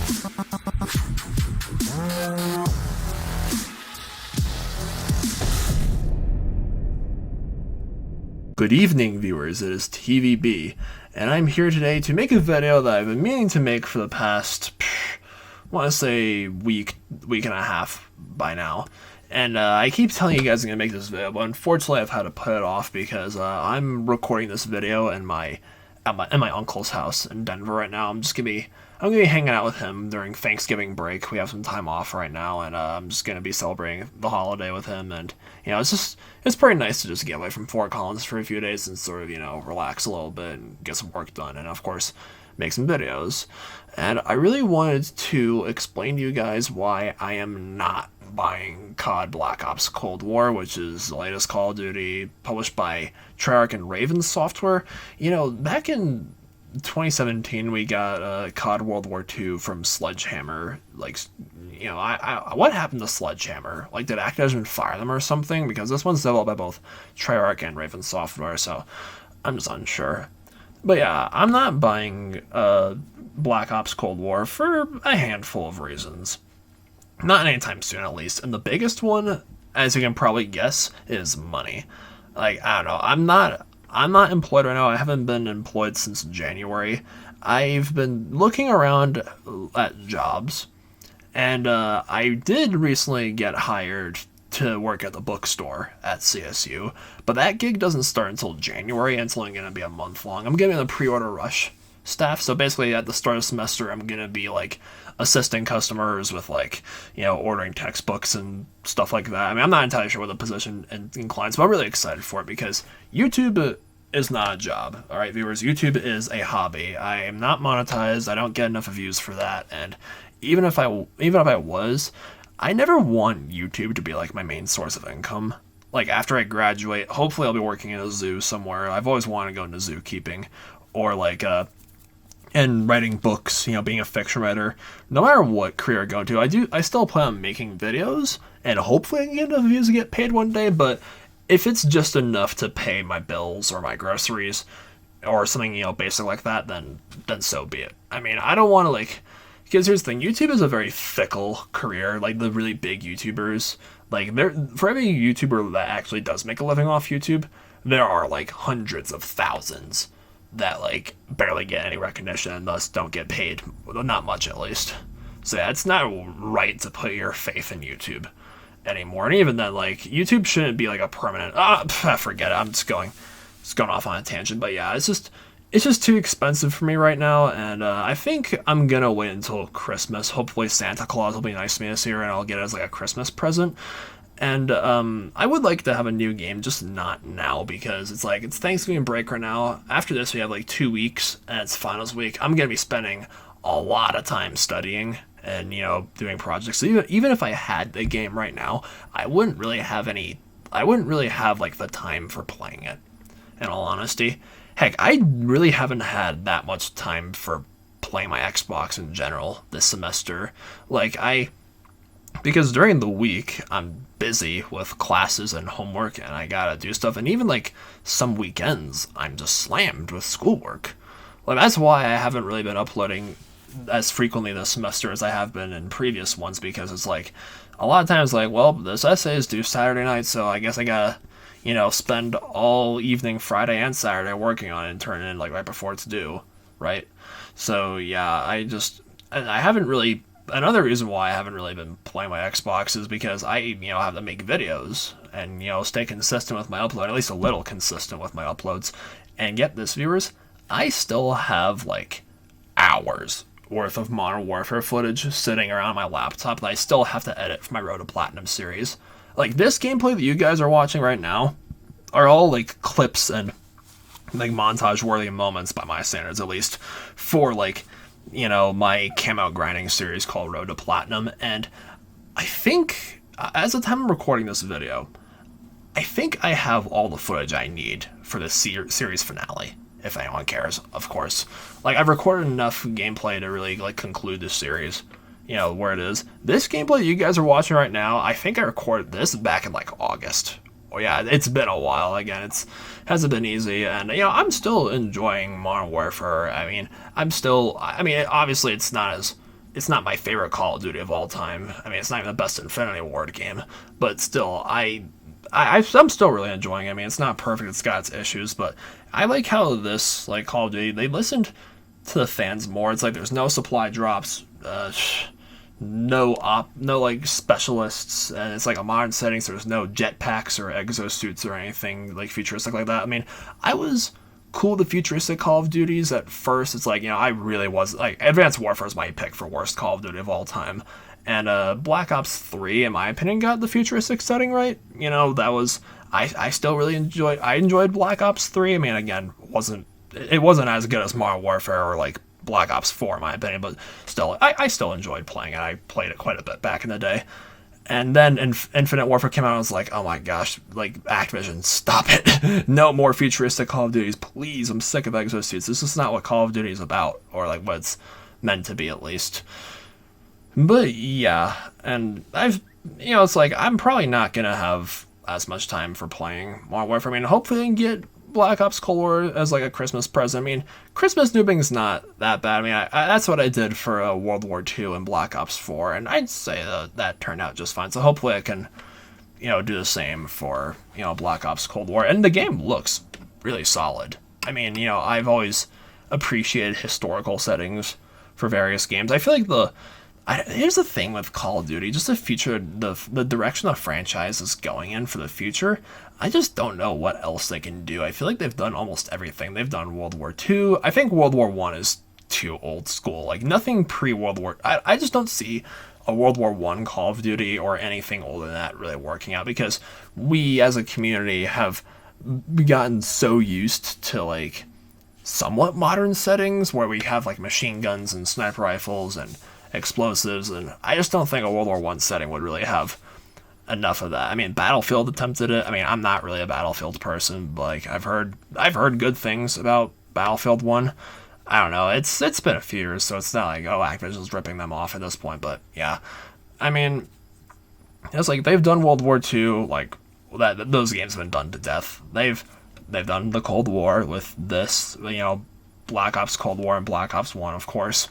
Good evening, viewers. It is TVB, and I'm here today to make a video that I've been meaning to make for the past, I want to say week and a half by now. And I keep telling you guys I'm gonna make this video, but unfortunately I've had to put it off because I'm recording this video in my uncle's house in Denver right now. I'm gonna be hanging out with him during Thanksgiving break. We have some time off right now, and I'm just gonna be celebrating the holiday with him. And it's pretty nice to just get away from Fort Collins for a few days and sort of relax a little bit and get some work done, and of course make some videos. And I really wanted to explain to you guys why I am not buying COD Black Ops Cold War, which is the latest Call of Duty published by Treyarch and Raven Software. Back in 2017 we got COD World War II from Sledgehammer. What happened to Sledgehammer? Did Activision fire them or something? Because this one's developed by both Treyarch and Raven Software, so I'm just unsure. But yeah, I'm not buying Black Ops Cold War for a handful of reasons. Not anytime soon, at least. And the biggest one, as you can probably guess, is money. I don't know. I'm not employed right now. I haven't been employed since January. I've been looking around at jobs, and I did recently get hired to work at the bookstore at CSU, but that gig doesn't start until January, and it's only going to be a month long. I'm getting the pre-order rush staff, so basically at the start of the semester I'm going to be assisting customers with ordering textbooks and stuff like that. I mean, I'm not entirely sure what the position inclines, but I'm really excited for it because YouTube is not a job. All right, viewers, YouTube is a hobby. I am not monetized. I don't get enough views for that, and even if I was, I never want YouTube to be my main source of income. After I graduate, hopefully I'll be working in a zoo somewhere. I've always wanted to go into zookeeping, or and writing books, being a fiction writer. No matter what career I go to, I still plan on making videos, and hopefully I can get enough views to get paid one day, but if it's just enough to pay my bills or my groceries, or something, basic like that, then so be it. I mean, I don't want to, because here's the thing, YouTube is a very fickle career. The really big YouTubers, for every YouTuber that actually does make a living off YouTube, there are hundreds of thousands that barely get any recognition and thus don't get paid, not much at least. So yeah, it's not right to put your faith in YouTube anymore. And even then, YouTube shouldn't be a permanent, forget it, I'm just going off on a tangent. But yeah, it's just too expensive for me right now, and I think I'm gonna wait until Christmas. Hopefully Santa Claus will be nice to me this year and I'll get it as a Christmas present. And I would like to have a new game, just not now, because it's Thanksgiving break right now. After this we have 2 weeks and it's finals week. I'm gonna be spending a lot of time studying and doing projects. So even if I had the game right now, I wouldn't really have the time for playing it, in all honesty. Heck, I really haven't had that much time for playing my Xbox in general this semester. Because during the week, I'm busy with classes and homework, and I gotta do stuff, and even some weekends, I'm just slammed with schoolwork. That's why I haven't really been uploading as frequently this semester as I have been in previous ones, because it's a lot of times well, this essay is due Saturday night, so I guess I gotta spend all evening Friday and Saturday working on it and turn it in right before it's due, right? So yeah, I haven't really. Another reason why I haven't really been playing my Xbox is because I have to make videos and stay consistent with my upload, at least a little consistent with my uploads. And get this, viewers, I still have hours worth of Modern Warfare footage sitting around my laptop that I still have to edit for my Road to Platinum series. This gameplay that you guys are watching right now are all clips and montage worthy moments by my standards, at least, for my camo grinding series called Road to Platinum. And I think, as the time I'm recording this video, I think I have all the footage I need for the series finale, if anyone cares, of course. I've recorded enough gameplay to really conclude this series, where it is. This gameplay you guys are watching right now, I think I recorded this back in August. Oh yeah, it's been a while. Again, it hasn't been easy, and I'm still enjoying Modern Warfare. I mean, obviously it's not as it's not my favorite Call of Duty of all time. I mean, it's not even the best Infinity Ward game, but still, I'm still really enjoying it. I mean, it's not perfect; it's got its issues, but I like how this like Call of Duty they listened to the fans more. It's like there's no supply drops, no like specialists, and it's like a modern setting, so there's no jetpacks or exosuits or anything like futuristic like that. I mean, I was cool with the futuristic Call of Duties at first. It's like, I really was like Advanced Warfare is my pick for worst Call of Duty of all time. And Black Ops 3, in my opinion, got the futuristic setting right. That was I still really enjoyed Black Ops 3. I mean, again, it wasn't as good as Modern Warfare or like Black Ops 4 in my opinion, but still I still enjoyed playing it. I played it quite a bit back in the day. And then Infinite Warfare came out, and I was like, oh my gosh, like, Activision, stop it. No more futuristic Call of Duties, please. I'm sick of exosuits. This is not what Call of Duty is about, or like what it's meant to be at least. But yeah, and it's like, I'm probably not going to have as much time for playing Modern Warfare. I mean, hopefully I can get Black Ops Cold War as like a Christmas present. I mean, Christmas noobing's not that bad. I mean, that's what I did for World War II and Black Ops 4, and I'd say that turned out just fine. So hopefully I can, do the same for, Black Ops Cold War. And the game looks really solid. I mean, I've always appreciated historical settings for various games. I feel like here's the thing with Call of Duty, just the future, the direction the franchise is going in for the future. I just don't know what else they can do. I feel like they've done almost everything. They've done World War II. I think World War I is too old school. Like, nothing pre-World War... I just don't see a World War I Call of Duty or anything older than that really working out, because we, as a community, have gotten so used to, like, somewhat modern settings where we have, like, machine guns and sniper rifles and explosives, and I just don't think a World War I setting would really have enough of that. I mean, Battlefield attempted it. I mean, I'm not really a Battlefield person, but like I've heard good things about Battlefield 1. I don't know. It's been a few years, so it's not like, oh, Activision's ripping them off at this point, but yeah. I mean, it's like they've done World War II, like those games have been done to death. They've done the Cold War with this, Black Ops Cold War and Black Ops 1, of course.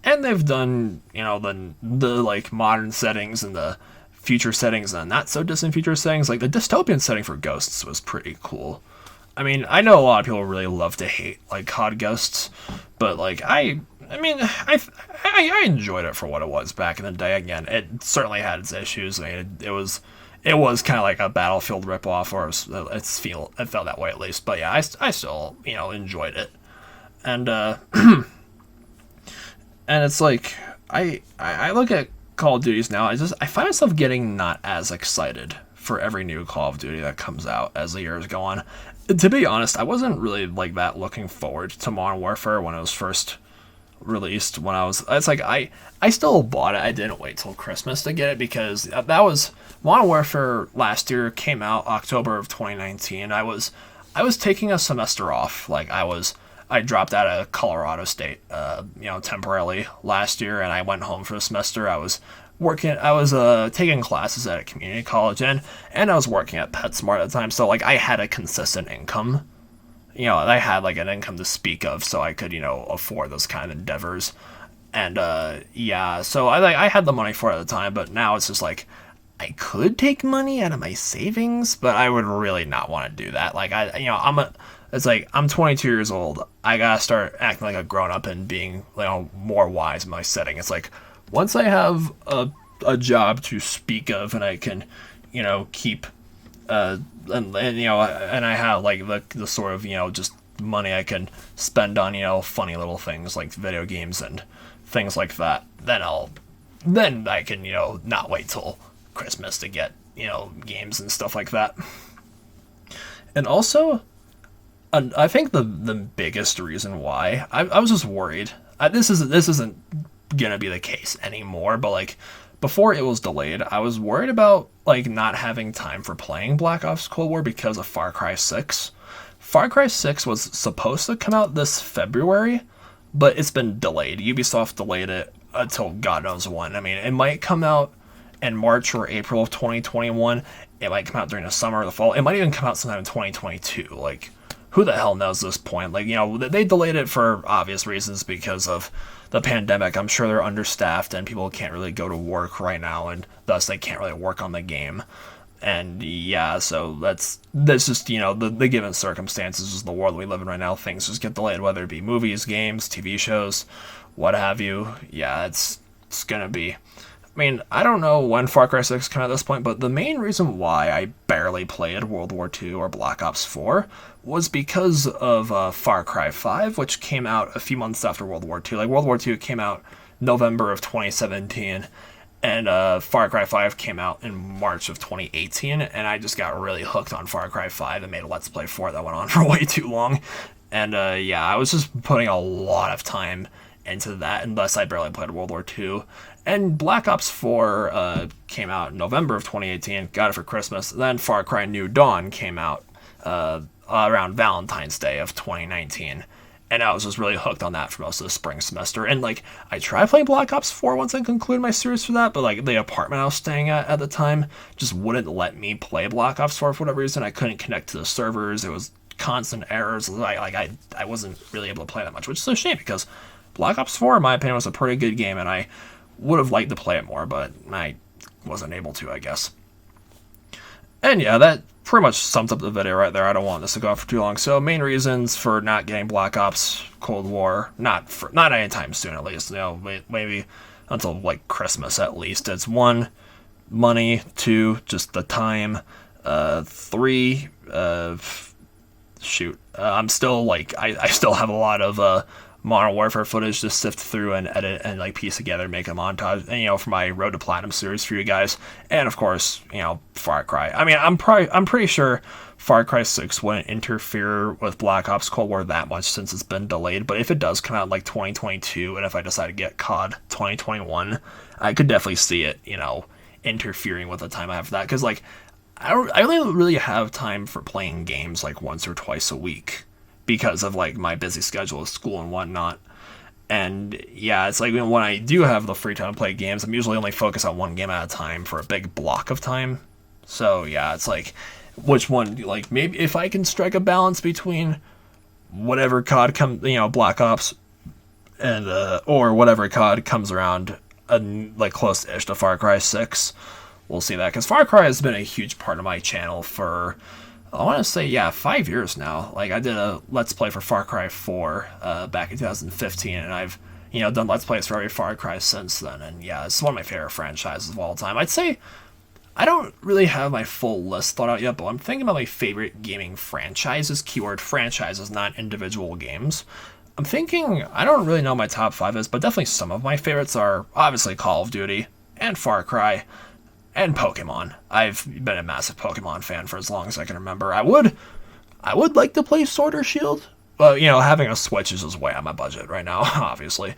And they've done, the like modern settings and the future settings and not so distant future settings. Like the dystopian setting for Ghosts was pretty cool. I mean, I know a lot of people really love to hate like COD Ghosts, but like I enjoyed it for what it was back in the day. Again, it certainly had its issues. I mean, it was kind of like a Battlefield ripoff, or it felt that way at least. But yeah, I still enjoyed it, and and it's like I look at Call of Duties now, I find myself getting not as excited for every new Call of Duty that comes out as the years go on. To be honest, I wasn't really like that looking forward to Modern Warfare when it was first released. It's like I still bought it. I didn't wait till Christmas to get it, because that was Modern Warfare last year came out October of 2019. I was taking a semester off. Like I dropped out of Colorado State, temporarily last year, and I went home for the semester. I was taking classes at a community college, and I was working at PetSmart at the time, so like I had a consistent income. I had like an income to speak of, so I could, afford those kind of endeavors. And so I had the money for it at the time, but now it's just like I could take money out of my savings, but I would really not want to do that. Like it's like I'm 22 years old. I gotta start acting like a grown up and being more wise in my setting. It's like once I have a job to speak of, and I can keep and I have like the sort of just money I can spend on funny little things like video games and things like that, then I can not wait till Christmas to get games and stuff like that. And also, I think the biggest reason why I was just worried. This isn't gonna be the case anymore, but like before it was delayed, I was worried about like not having time for playing Black Ops Cold War because of Far Cry 6. Far Cry 6 was supposed to come out this February, but it's been delayed. Ubisoft delayed it until God knows when. I mean, it might come out in March or April of 2021. It might come out during the summer or the fall. It might even come out sometime in 2022. Like, who the hell knows at this point? Like, they delayed it for obvious reasons because of the pandemic. I'm sure they're understaffed and people can't really go to work right now, and thus they can't really work on the game. And yeah, so that's just, the given circumstances is the world we live in right now. Things just get delayed, whether it be movies, games, TV shows, what have you. Yeah, it's gonna be. I mean, I don't know when Far Cry 6 came out at this point, but the main reason why I barely played World War II or Black Ops 4 was because of Far Cry 5, which came out a few months after World War II. Like, World War II came out November of 2017, and Far Cry 5 came out in March of 2018, and I just got really hooked on Far Cry 5 and made a Let's Play for it that went on for way too long. And yeah, I was just putting a lot of time into that, and thus I barely played World War II. And Black Ops 4 came out in November of 2018, got it for Christmas. Then Far Cry New Dawn came out around Valentine's Day of 2019. And I was just really hooked on that for most of the spring semester. And, like, I tried playing Black Ops 4 once I concluded my series for that, but, like, the apartment I was staying at the time just wouldn't let me play Black Ops 4 for whatever reason. I couldn't connect to the servers. It was constant errors. I wasn't really able to play that much, which is a shame because Black Ops 4, in my opinion, was a pretty good game, and I would have liked to play it more, but I wasn't able to, I guess. And yeah, that pretty much sums up the video right there. I don't want this to go on for too long. So main reasons for not getting Black Ops Cold War, not anytime soon at least, maybe until like Christmas at least. It's 1, money; 2, just the time; 3, I'm still like, I still have a lot of Modern Warfare footage to sift through and edit and like piece together, make a montage, and for my Road to Platinum series for you guys, and of course, Far Cry. I mean, I'm pretty sure Far Cry 6 wouldn't interfere with Black Ops Cold War that much since it's been delayed, but if it does come out in like 2022, and if I decide to get COD 2021, I could definitely see it, interfering with the time I have for that, because like, I only really have time for playing games like once or twice a week, because of like my busy schedule of school and whatnot. And yeah, it's like when I do have the free time to play games, I'm usually only focused on one game at a time for a big block of time. So yeah, it's like, which one, like maybe if I can strike a balance between whatever COD comes, Black Ops, and or whatever COD comes around, like close-ish to Far Cry 6, we'll see that, because Far Cry has been a huge part of my channel for, I want to say, 5 years now. Like, I did a Let's Play for Far Cry 4 back in 2015, and I've, done Let's Plays for every Far Cry since then, and yeah, it's one of my favorite franchises of all time. I'd say, I don't really have my full list thought out yet, but I'm thinking about my favorite gaming franchises, keyword franchises, not individual games. I'm thinking, I don't really know what my top 5 is, but definitely some of my favorites are, obviously, Call of Duty, and Far Cry, and Pokemon. I've been a massive Pokemon fan for as long as I can remember. I would like to play Sword or Shield, but having a Switch is just way on my budget right now, obviously.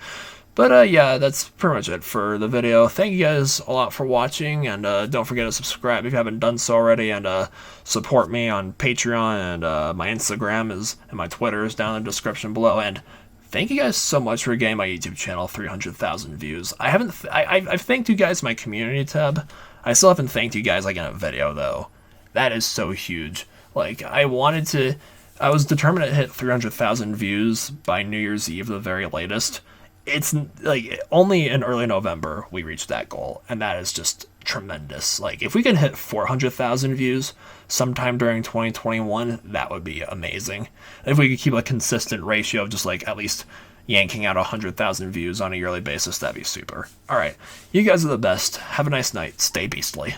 But yeah, that's pretty much it for the video. Thank you guys a lot for watching, and don't forget to subscribe if you haven't done so already, and support me on Patreon, and my Instagram and my Twitter is down in the description below. And thank you guys so much for getting my YouTube channel 300,000 views. I've thanked you guys in my community tab. I still haven't thanked you guys like in a video though. That is so huge. Like, I was determined to hit 300,000 views by New Year's Eve, the very latest. It's like only in early November we reached that goal, and that is just tremendous. Like, if we can hit 400,000 views sometime during 2021, that would be amazing. If we could keep a consistent ratio of just like at least yanking out 100,000 views on a yearly basis, that'd be super. Alright, you guys are the best. Have a nice night. Stay beastly.